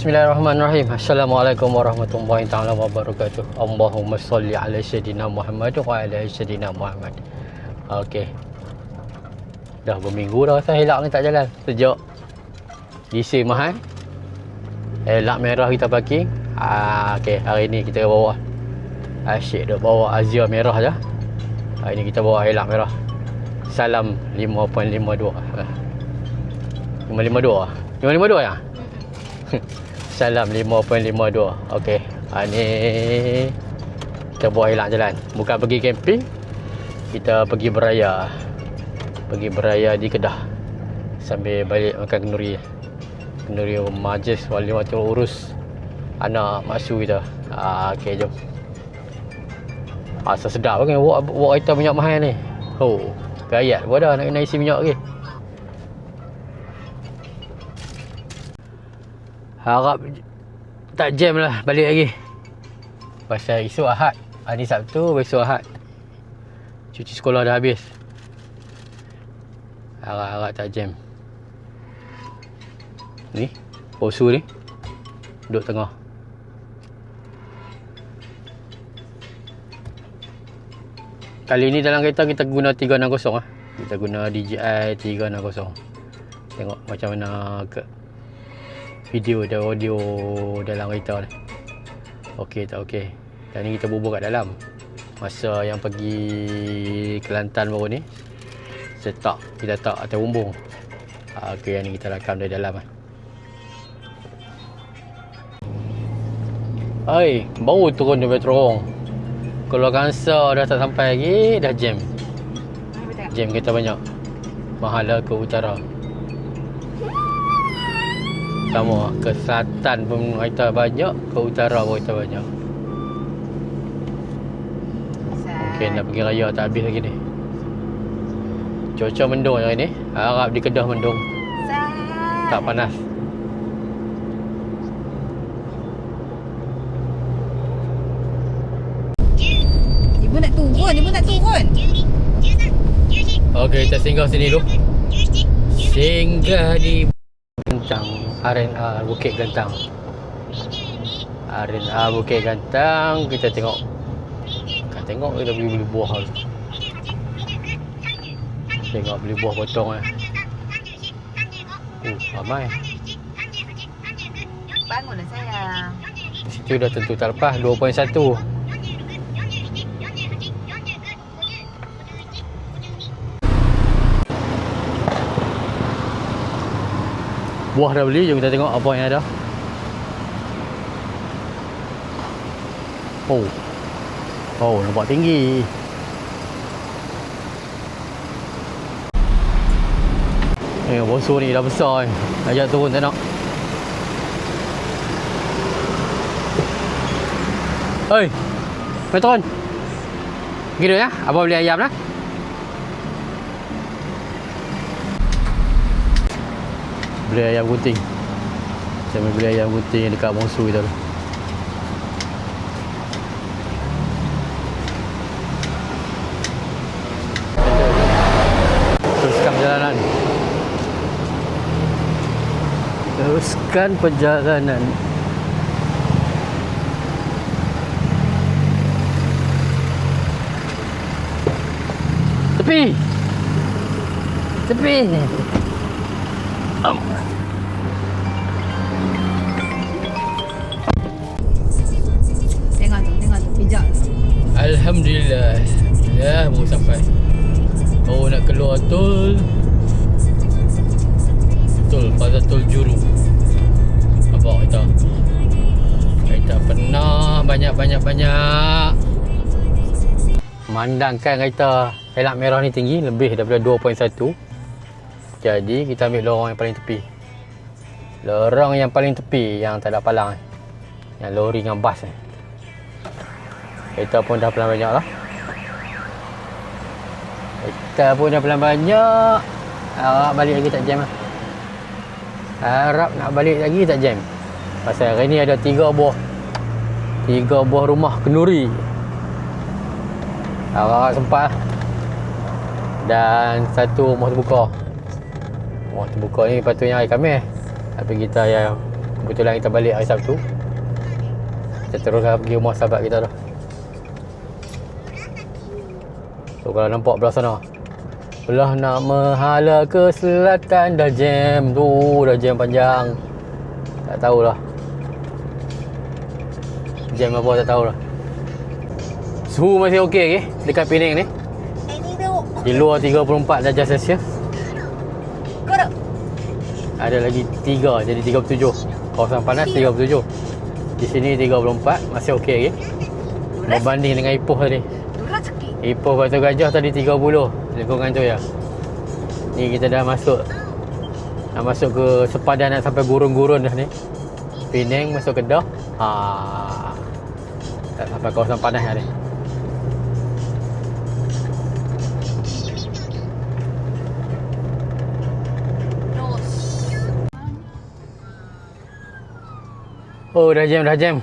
Bismillahirrahmanirrahim. Assalamualaikum warahmatullahi taala wabarakatuh. Allahumma salli ala sayyidina Muhammad wa ala sayyidina Muhammad. Okey. Dah berminggu dah rasa helak ni tak jalan. Sejak DC mahal. Helak merah kita parking. Okey, hari ni kita bawa asyik dah bawa Azia merah je. Hari ni kita bawa helak merah. Salam 5.52. 552. 552 ya? Salam 5.52. Okey. Ni kita buat hilang jalan. Bukan pergi camping. Kita pergi beraya. Pergi beraya di Kedah. Sambil balik makan kenduri. Kenduri majlis wali matul urus anak maksu kita. Okey, jom. Asal sedap kan buat kereta minyak mahal ni. Gayat pun dah nak kena isi minyak lagi. Harap tak jam lah balik lagi. Pasal esok Ahad. Hari Sabtu, besok Ahad. Cuci sekolah dah habis. Harap-harap tak jam. Ni, posu ni. Duduk tengah. Kali ni dalam kereta kita guna 360 lah. Kita guna DJI 360. Tengok macam mana video dan audio dalam kereta ni. Okey tak okey. Dan ni kita bubur kat dalam. Masa yang pergi Kelantan baru ni, kita tak atas bumbung. Okey, yang ni kita rakam dari dalam lah. Baru turun dari terowong. Kalau Kansa dah tak sampai lagi, dah jam. Jam kereta banyak. Mahala ke utara. Sama, ke selatan pun kereta banyak, ke utara pun kereta banyak. Mungkin nak pergi raya tak habis lagi ni. Cuaca mendung hari ni. Harap di Kedah mendung. Tak panas. Ibu nak turun. Okey, kita singgah sini dulu. Singgah di Gantang, RNA Bukit Gantang. RNA Bukit Gantang. Kita tengok. Kita beli buah dulu. Tengok beli buah potong lah. Ramai. Bangunlah sayang. Di situ dah tentu tak lepas 2.1. Buah dah beli, jom kita tengok apa yang ada. Nampak tinggi. Bosor ni dah besar ni. Ajak turun tak nak. Mari turun. Pergi dulu ya. Abang beli ayam lah. Beli ayam gunting. Saya beli ayam gunting yang dekat Bongsu kita tu. Teruskan perjalanan. Tepi. Tengok tu, pijak. Alhamdulillah baru sampai. Nak keluar tol. Pada tol Juru. Nampak kereta pernah banyak. Memandangkan kereta helak merah ni tinggi lebih daripada 2.1. Jadi kita ambil lorong yang paling tepi. Lorong yang paling tepi yang tak ada palang. Yang lori dengan bas ni. Kereta pun dah pelan banyak lah. Harap balik lagi tak jam lah. Harap nak balik lagi tak jam. Pasal hari ni ada 3 buah rumah kenduri. Harap sempat lah. Dan 1 rumah terbuka. Rumah terbuka ni patutnya hari Khamis. Tapi kita yang Kebetulan kita balik hari Sabtu. Kita teruskan pergi rumah sahabat kita dah. So kalau nampak belah sana, belah nak menghala ke selatan, dah jam tu, dah jam panjang. Tak tahulah jam apa, tak tahulah. Suhu masih okey ke dekat Penang ni. Di luar 34 darjah Celsius. Ada lagi 3 jadi 37. Kawasan panas 37. Di sini 34 masih okey ke. Berbanding dengan Ipoh tadi. Ipoh Batu Gajah tadi 30 lingkungan tu ya. Ni kita dah masuk. Nak masuk ke sepadan, nak sampai gurun-gurun dah ni. Penang masuk Kedah. Tak sampai kawasan panas dah ni. Oh, dah jam.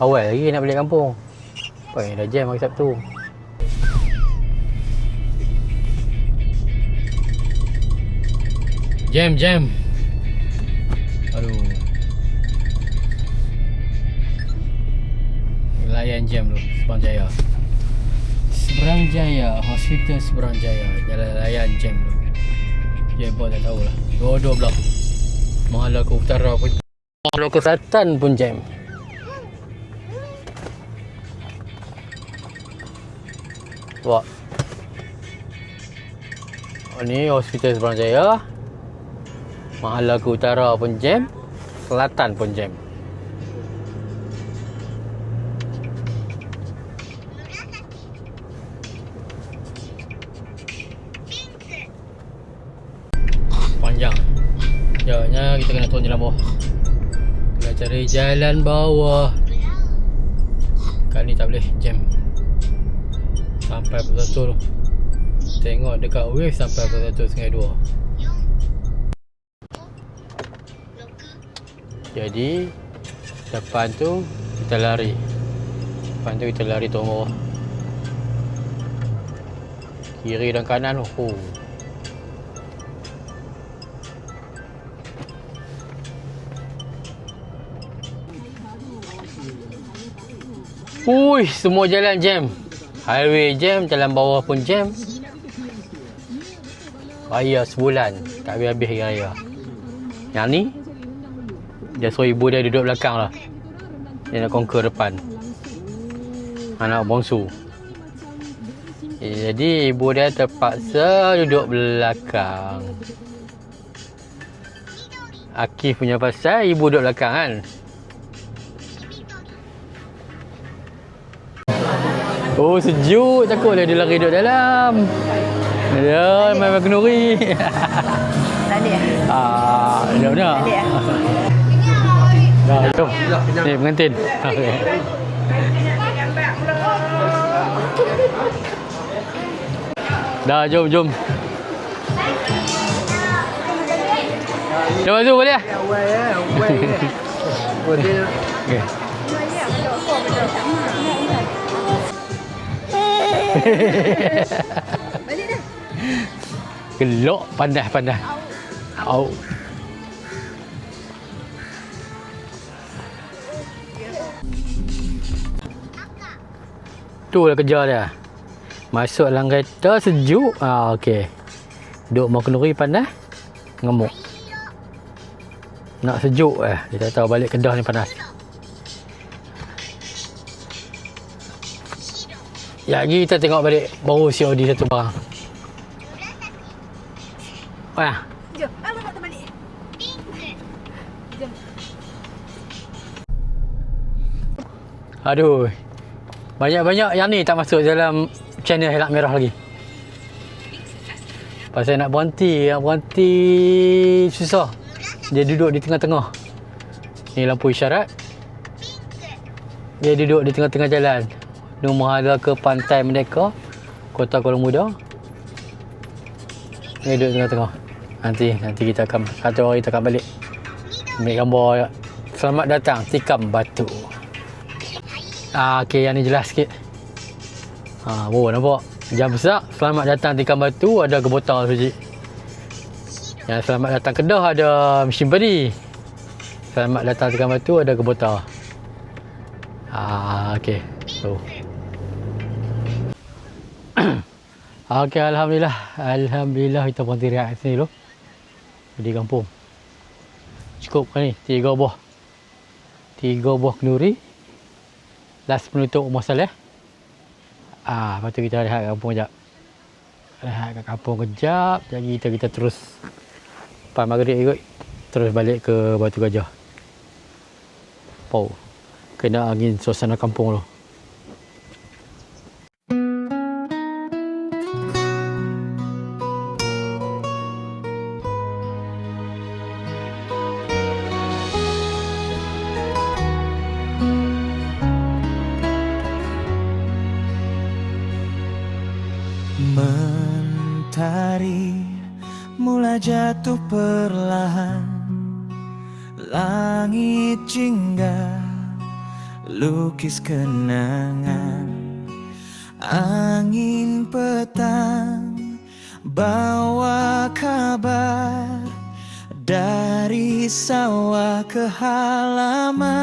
Awal lagi nak balik kampung. Dah jam hari Sabtu. Jam. Aduh. Layan jam tu, Seberang Jaya. Seberang Jaya, Hospital Seberang Jaya. Jalan layan jam tu. Jam pun tak tahulah. Dua-dua belah. Menghala ke utara pun, menghala ke selatan pun jam. Wah. Ni Hospital Seberang Jaya. Menghala ke utara pun jam, selatan pun jam. Panjang. Jauhnya kita kena turun jalan bawah. Kena cari jalan bawah. Kali ni tak boleh jam. Sampai betul-betul. Tengok dekat wave sampai betul-betul 1:30. Jadi depan tu kita lari. Depan tu kita lari turun bawah. Kiri dan kanan tu. Ui, semua jalan jam. Highway jam, jalan bawah pun jam. Raya sebulan, tak habis-habis hari raya. Yang ni dia suruh ibu dia duduk belakang lah. Dia nak conquer depan. Anak bongsu. Jadi ibu dia terpaksa duduk belakang. Akif punya pasal ibu duduk belakang kan. Oh, sejuk, takutlah dia lari duduk dalam. Ya, main kenduri. Tak ada. Dia benar. Dah, jom. Ni pengantin. Okay. Dah, jom. Jom masuk boleh? Okay. Balik dah. Gelok, pandai. Au. Tu lah kerja dia. Masuk dalam kereta sejuk. Okey. Duk mau kenduri panas. Ngemuk. Nak sejuk dia tak tahu balik Kedah ni panas. Ya, lagi kita tengok balik baru COD satu barang. Wah. Jom, alamak terbalik. Jom. Aduh. Banyak-banyak yang ni tak masuk dalam channel Helak Merah lagi. Pasal nak berhenti susah. Dia duduk di tengah-tengah. Ni lampu isyarat. Dia duduk di tengah-tengah jalan. Dia menghadap ke Pantai Merdeka, Kota Kuala Muda. Dia duduk tengah-tengah. Nanti kita akan, satu hari kita akan balik ambil gambar. Selamat datang Tikam Batu. Okey, yang ni jelas sikit. Nampak? Jam besar, selamat datang Tikam Batu, ada gebutar suci. Yang selamat datang Kedah ada mesin padi. Selamat datang Tekan Batu ada Kubota. Okey. So. Okey, alhamdulillah. Alhamdulillah kita berhenti rehat sini dulu. Di kampung. Cukup kan ni 3 buah. 3 buah kenduri. Last penutup Umar Saleh. Lepas tu kita rehat kat kampung kejap. Rehat kat kampung kejap. Jadi kita terus lepas maghrib ikut terus balik ke Batu Gajah. Kena angin suasana kampung tu. Mentari mulai jatuh perlahan, langit jingga lukis kenangan, angin petang bawa kabar dari sawah ke halaman.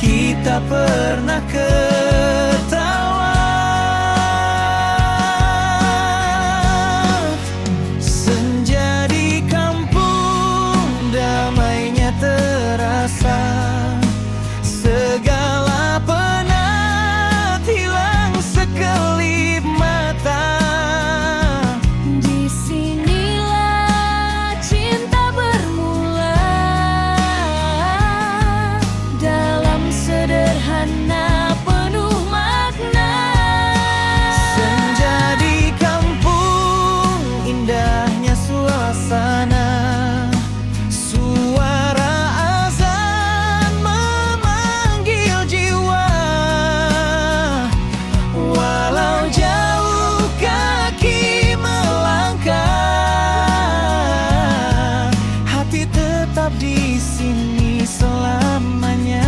Kita pernah ketawa, senja di kampung damainya terasa, segala penat hilang sekelip mata. Disinilah cinta bermula, sederhana penuh makna. Senja di kampung, indahnya suasana, suara azan memanggil jiwa. Walau jauh kaki melangkah, hati tetap di sini selamanya.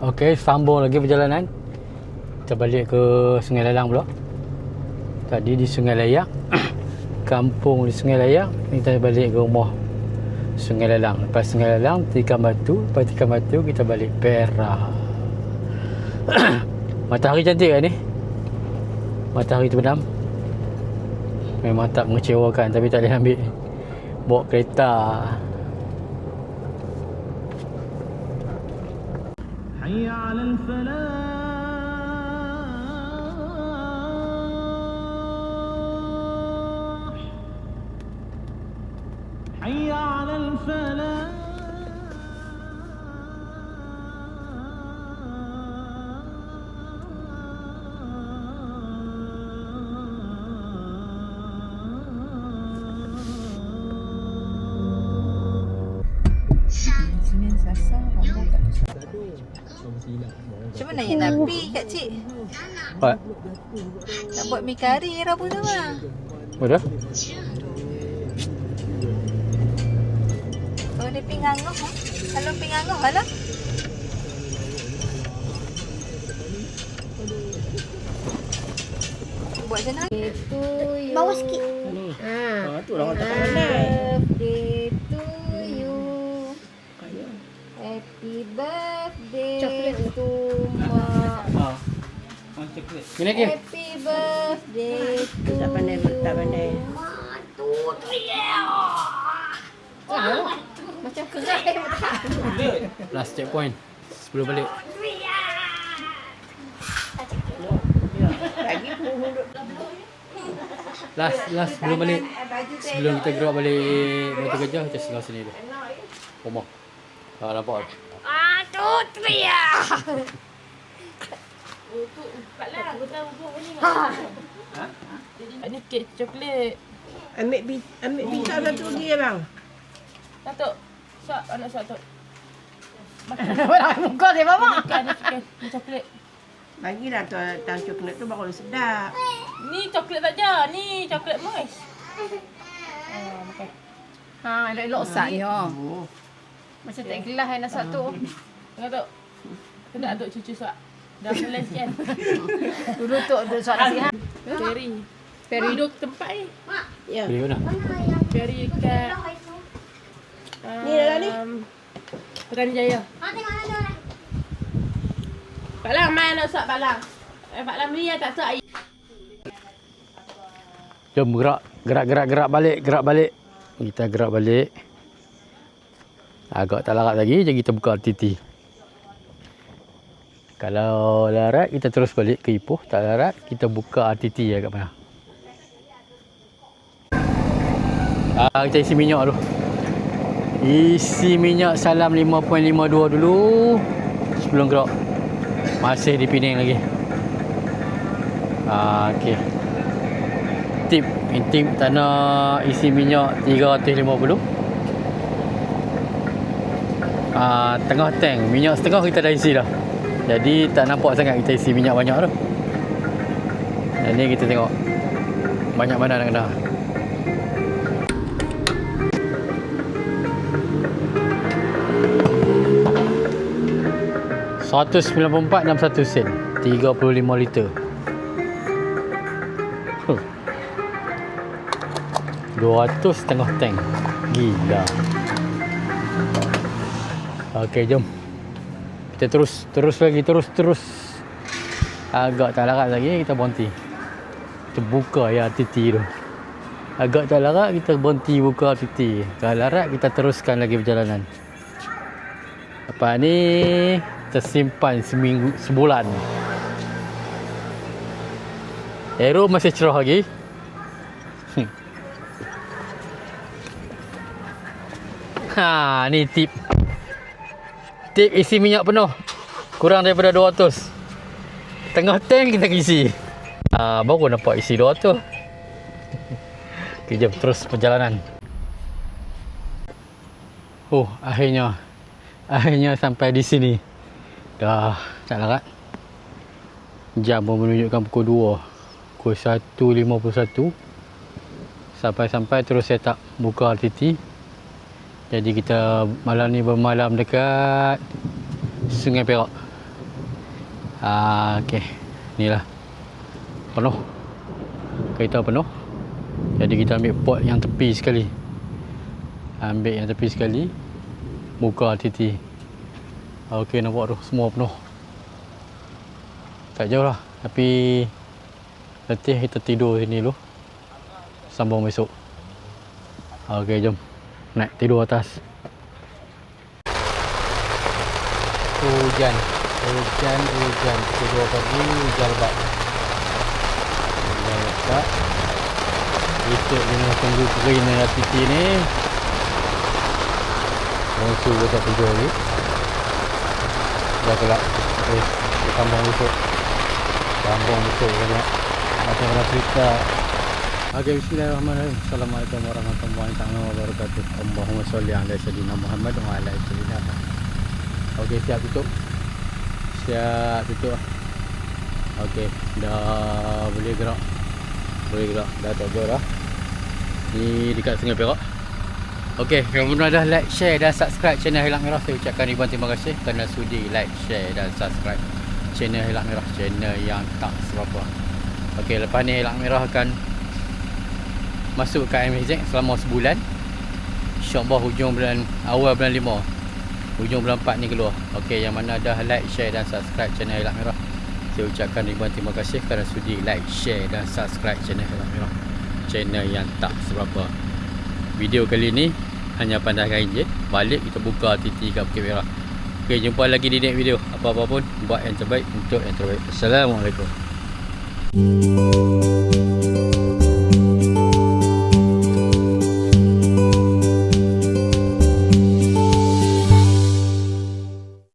Okey, sambung lagi perjalanan. Kita balik ke Sungai Lalang pula. Tadi di Sungai Layak, kampung di Sungai Layak, ni kita balik ke rumah Sungai Lalang. Lepas Sungai Lalang, Tekan Batu. Lepas Tekan Batu, kita balik Perak. Matahari cantik kan ni? Matahari terbenam. Memang tak mengecewakan, tapi tak boleh ambil bawa kereta. حي على الفلاح حي على الفلاح. Senin Selasa Rabu tak ada. Macam mana yang nak pergi kat cik? What? Nak buat mi kari Rabu tu lah. Betul? Oh dia pingangoh ha? Kalau pingangoh lah. Buat macam mana? Bawah sikit. Tu orang tak pandai. Birthday to you. Happy birthday to Mak. Ini lagi. Happy birthday to Tak pandai, you. tak pandai. Mak tut. Macam kerai macam. Last checkpoint sebelum balik. Last sebelum balik. Sebelum kita gerak balik motor kerja, kita singgah sini dulu. Rumah. Nampak tak? Ini kek coklat. Ambil pisau satu lagi abang. Satu. Sok anak sok tu. Muka dia mama. Makan ni coklat. Bagilah tahu coklat tu baru sedap. Ni coklat saja. Ni coklat moist. Makan. Ha, elok-elok saknya. Oh. Macam tak kelas nak satu. Tengok tu. Kena aduk cucu sok. Dah mulai sekian. Dulu tu soal nasihat. Ferry. Ferry duduk tempat ni. Ya. Beli mana? Ferry kat Ni dah ni. Pekan Jaya. Pak Lang main nak sok Pak Lang. Pak Lang beli tak sok air. Jom gerak balik. Kita gerak balik. Agak tak larat lagi, jadi kita buka RTT. Kalau larat, kita terus balik ke Ipoh. Tak larat, kita buka RTT agak mana. Kita isi minyak dulu. Isi minyak Salam 5.52 dulu. Sebelum gerak. Masih di Penang lagi. Okey. Tip tak nak isi minyak 350. Tengah tank, minyak setengah kita dah isi dah. Jadi tak nampak sangat kita isi minyak banyak tu. Dan ni kita tengok banyak mana nak kena. $194.61 35 liter. 200 setengah tank. Gila. Okey, jom. Kita terus lagi. Agak tak larat lagi, kita berhenti. Kita buka ya RTT tu. Agak tak larat, kita berhenti buka RTT. Kalau larat, kita teruskan lagi perjalanan. Lepas ni tersimpan sebulan. Aero masih cerah lagi. Ni tip. Tip isi minyak penuh. Kurang daripada 200. Tengah tank kita isi. Baru nampak isi 200. Okay, jom terus perjalanan. Akhirnya sampai di sini. Dah tak larat. Jam pun menunjukkan pukul 2. Pukul 1.51. Sampai terus set up buka RTT. Jadi kita malam ni bermalam dekat Sungai Perak. Okey. Inilah. Penuh. Kereta penuh. Jadi kita ambil port yang tepi sekali. Buka RTT. Okey, nampak tu semua penuh. Tak jauh lah. Tapi letih, kita tidur sini dulu. Sambung besok. Okey, jom. Naik tidur atas. Hujan. Pukul 2 pagi, hujan lebat. Kita kena tunggu kerana RTT ni. Musuh dia tak tidur lagi. Dah kelak. Dia sambung besok. Macam mana cerita. Okey, bismillahirrahmanirrahim. Assalamualaikum warahmatullahi wabarakatuh. Allahumma sholli ala sayyidina Muhammad wa ala ali sayyidina Muhammad. Okey, siap tutup. Okey, dah boleh gerak. Dah tak jauh dah. Ni dekat Sungai Perak. Okey, kalau belum dah like, share dan subscribe channel Hilak Merah, saya ucapkan ribuan terima kasih kerana sudi like, share dan subscribe channel Hilak Merah, channel yang tak seberapa. Okey, lepas ni Hilak Merah akan masuk ke MHZ selama sebulan. InsyaAllah awal bulan 5, hujung bulan 4 ni keluar. Okey, yang mana dah like, share dan subscribe channel Hilak Merah, saya ucapkan ribuan terima kasih kerana sudi like, share dan subscribe channel Hilak Merah, channel yang tak seberapa. video kali ni hanya pandangkan je. Balik kita buka titi kat Bukit Merah. Okey, jumpa lagi di next video. Apa-apa pun buat yang terbaik untuk yang terbaik. Assalamualaikum.